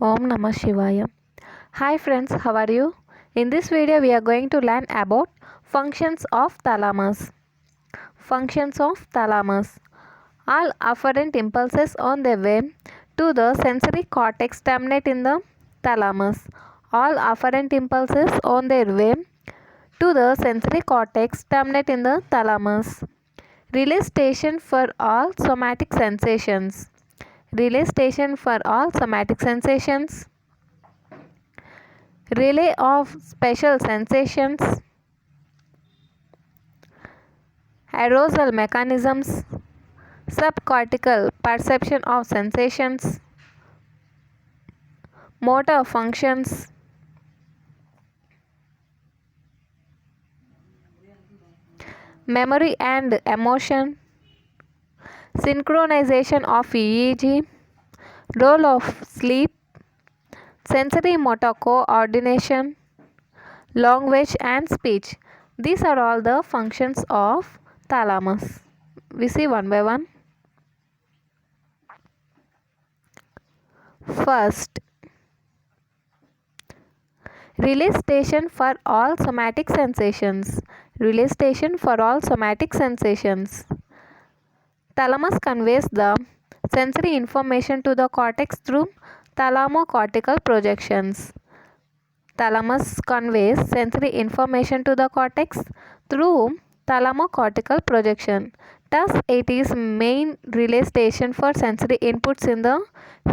Om Namah Shivaya. Hi friends, how are you? In this video we are going to learn about functions of thalamus. Functions of thalamus. All afferent impulses on their way to the sensory cortex terminate in the thalamus. All afferent impulses on their way to the sensory cortex terminate in the thalamus. Relay station for all somatic sensations. Relay station for all somatic sensations. Relay of special sensations. Arousal mechanisms. Subcortical perception of sensations. Motor functions. Memory and emotion. Synchronization of EEG. Role of sleep. Sensory motor coordination. Language and speech. These are all the functions of thalamus. We see one by one. First, relay station for all somatic sensations. Relay station for all somatic sensations. Thalamus conveys the sensory information to the cortex through thalamocortical projections. Thalamus conveys sensory information to the cortex through thalamocortical projection. Thus, it is main relay station for sensory inputs in the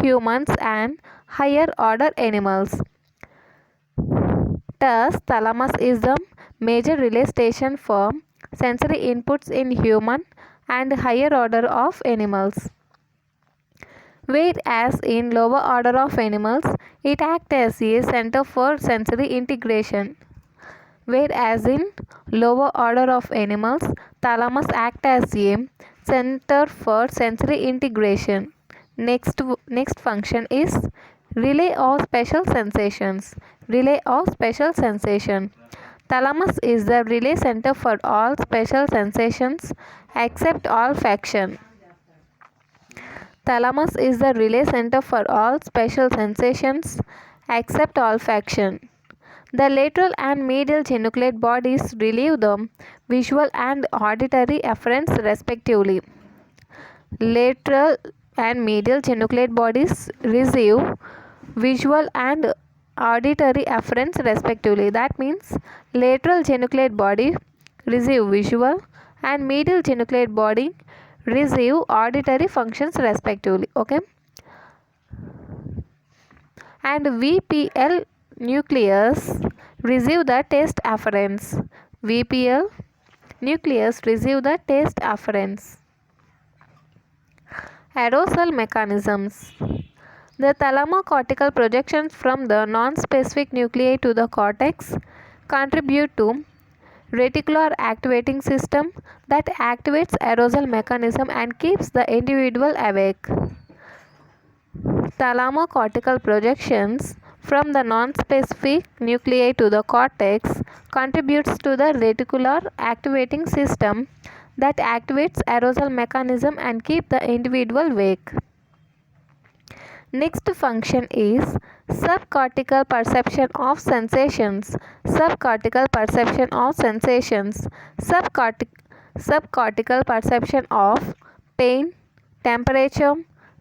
humans and higher order animals. Thus, thalamus is the major relay station for sensory inputs in human and higher order of animals. Whereas in lower order of animals, it acts as a center for sensory integration. Whereas in lower order of animals, thalamus acts as a center for sensory integration. Next function is relay of special sensations. Relay of special sensation. Thalamus is the relay center for all special sensations except olfaction. Thalamus is the relay center for all special sensations except olfaction. The lateral and medial geniculate bodies relieve the visual and auditory afferents respectively. Lateral and medial geniculate bodies receive visual and auditory afferents respectively. That means lateral geniculate body receive visual and medial geniculate body receive auditory functions respectively. Okay, and VPL nucleus receive the taste afferents. VPL nucleus receive the taste afferents. Arousal mechanisms. The thalamocortical projections from the non-specific nuclei to the cortex contribute to reticular activating system that activates arousal mechanism and keeps the individual awake. Thalamocortical projections from the non-specific nuclei to the cortex contributes to the reticular activating system that activates arousal mechanism and keep the individual awake. Next function is subcortical perception of sensations. Subcortical perception of sensations. Subcortical perception of pain, temperature,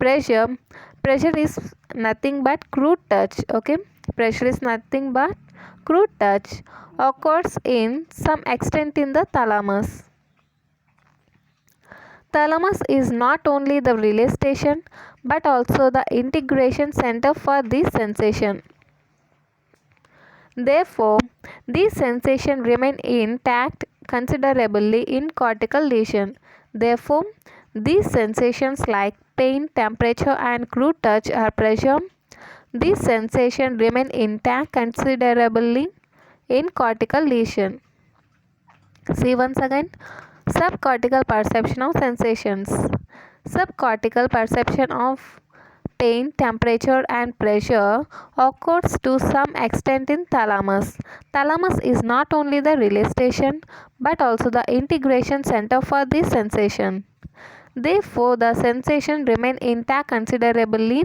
pressure. Pressure is nothing but crude touch. Okay, pressure is nothing but crude touch. Occurs in some extent in the thalamus. Thalamus is not only the relay station but also the integration center for this sensation. Therefore, these sensations remain intact considerably in cortical lesion. Therefore, these sensations like pain, temperature and crude touch or pressure, these sensations remain intact considerably in cortical lesion. See once again, subcortical perception of sensations. Subcortical perception of pain, temperature and pressure occurs to some extent in thalamus. Thalamus is not only the relay station but also the integration center for this sensation. Therefore, the sensation remain intact considerably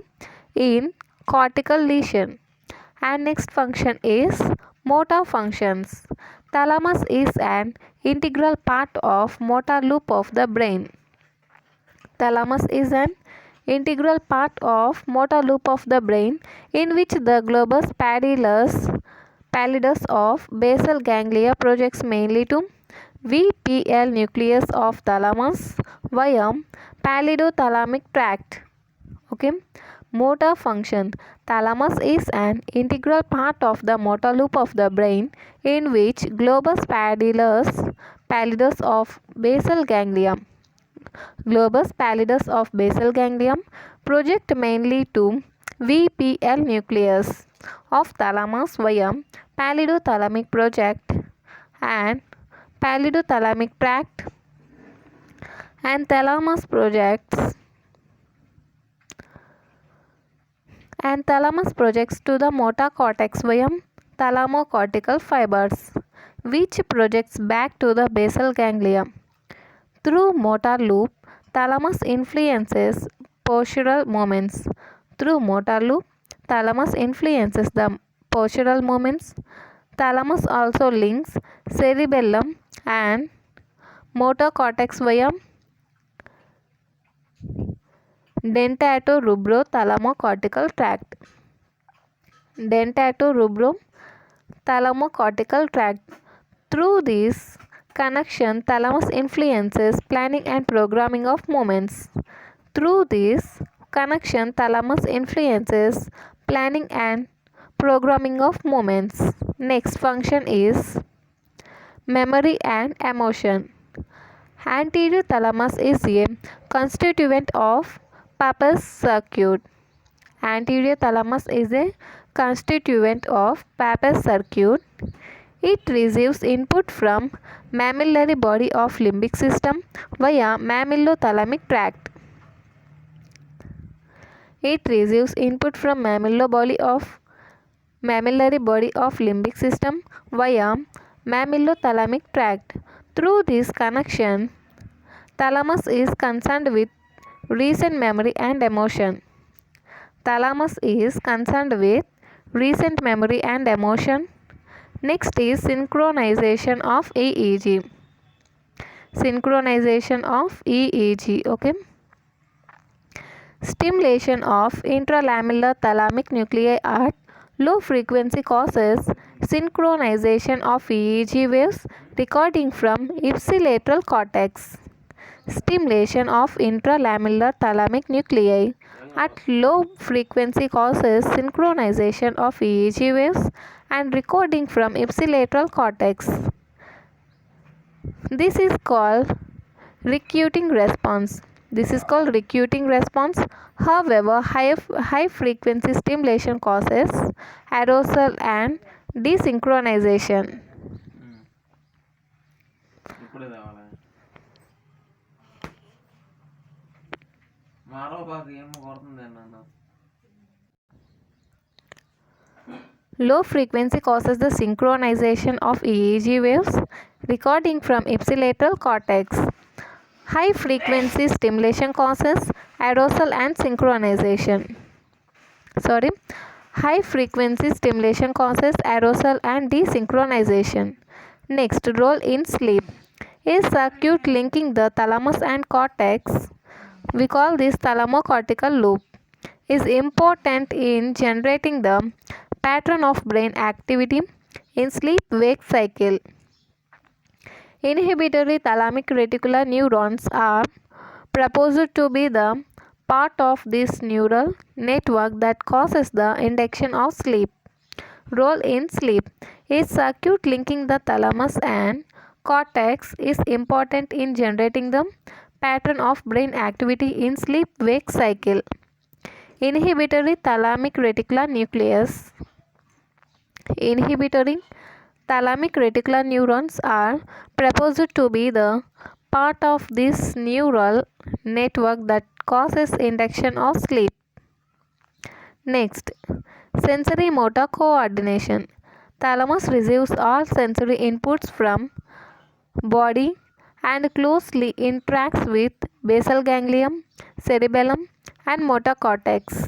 in cortical lesion. And next function is motor functions. Thalamus is an integral part of motor loop of the brain. Thalamus is an integral part of motor loop of the brain in which the globus pallidus of basal ganglia projects mainly to VPL nucleus of thalamus via pallidothalamic tract. Okay. Motor function. Thalamus is an integral part of the motor loop of the brain in which globus pallidus of basal ganglia project mainly to VPL nucleus of thalamus via pallidothalamic project and pallidothalamic tract, and thalamus projects to the motor cortex via thalamocortical fibers, which projects back to the basal ganglia. Through motor loop, thalamus influences postural movements. Through motor loop, thalamus influences the postural movements. Thalamus also links cerebellum and motor cortex via dentatorubrothalamocortical tract. Dentatorubrothalamocortical tract. Through this connection, thalamus influences planning and programming of movements. Through this connection, thalamus influences planning and programming of movements. Next function is memory and emotion. Anterior thalamus is a constituent of Pappas circuit. Anterior thalamus is a constituent of Pappas circuit. It receives input from mammillary body of limbic system via mammillothalamic tract. It receives input from mammillary body of limbic system via mammillothalamic tract. Through this connection, thalamus is concerned with recent memory and emotion. Thalamus is concerned with recent memory and emotion. Next is synchronization of EEG. Synchronization of EEG. Okay. Stimulation of intralamellar thalamic nuclei at low frequency causes synchronization of EEG waves recording from ipsilateral cortex. Stimulation of intralamellar thalamic nuclei at low frequency causes synchronization of EEG waves and recording from ipsilateral cortex. This is called recruiting response. However, high frequency stimulation causes arousal and desynchronization. Low frequency causes the synchronization of EEG waves recording from ipsilateral cortex. High frequency stimulation causes arousal and synchronization. High frequency stimulation causes arousal and desynchronization. Next, role in sleep. A circuit linking the thalamus and cortex, we call this thalamocortical loop, is important in generating the pattern of brain activity in sleep-wake cycle. Inhibitory thalamic reticular neurons are proposed to be the part of this neural network that causes the induction of sleep. Role in sleep. A circuit linking the thalamus and cortex is important in generating the pattern of brain activity in sleep-wake cycle. Inhibitory thalamic reticular nucleus. Inhibitory thalamic reticular neurons are proposed to be the part of this neural network that causes induction of sleep. Next, sensory motor coordination. Thalamus receives all sensory inputs from body and closely interacts with basal ganglion, cerebellum and motor cortex.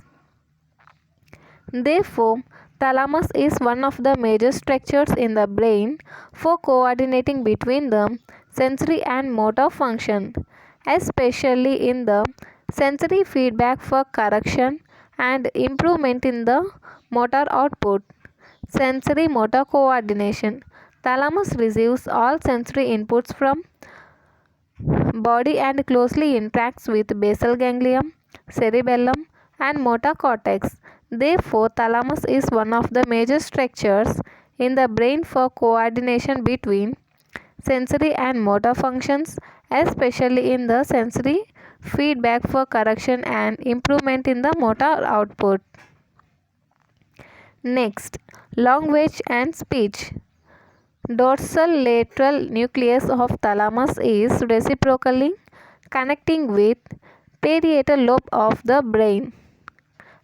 Therefore, thalamus is one of the major structures in the brain for coordinating between the sensory and motor function, especially in the sensory feedback for correction and improvement in the motor output. Sensory motor coordination. Thalamus receives all sensory inputs from body and closely interacts with basal ganglia, cerebellum, and motor cortex. Therefore, thalamus is one of the major structures in the brain for coordination between sensory and motor functions, especially in the sensory feedback for correction and improvement in the motor output. Next, language and speech. Dorsolateral nucleus of thalamus is reciprocally connecting with parietal lobe of the brain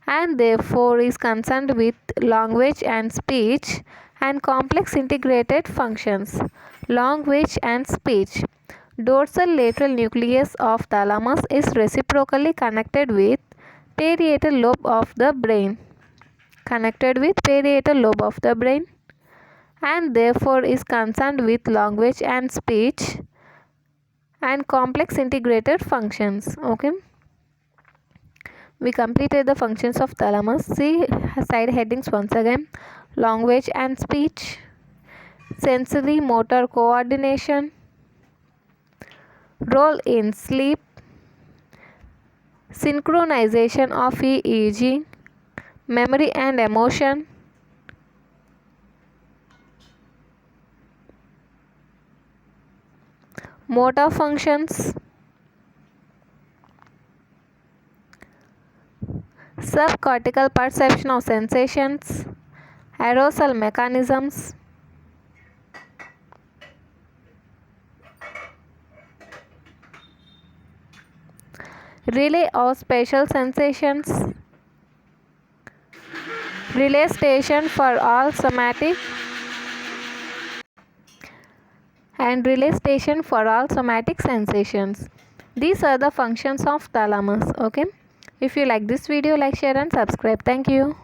and therefore is concerned with language and speech and complex integrated functions. Language and speech. Dorsolateral nucleus of thalamus is reciprocally connected with parietal lobe of the brain. Connected with parietal lobe of the brain and therefore is concerned with language and speech and complex integrated functions. Okay, we completed the functions of thalamus. See side headings once again: language and speech, sensory motor coordination, role in sleep, synchronization of EEG, memory and emotion, motor functions, subcortical perception of sensations, arousal mechanisms, relay of spatial sensations, relay station for all somatic and relay station for all somatic sensations. These are the functions of thalamus. Okay, if you like this video, like, share and subscribe. Thank you.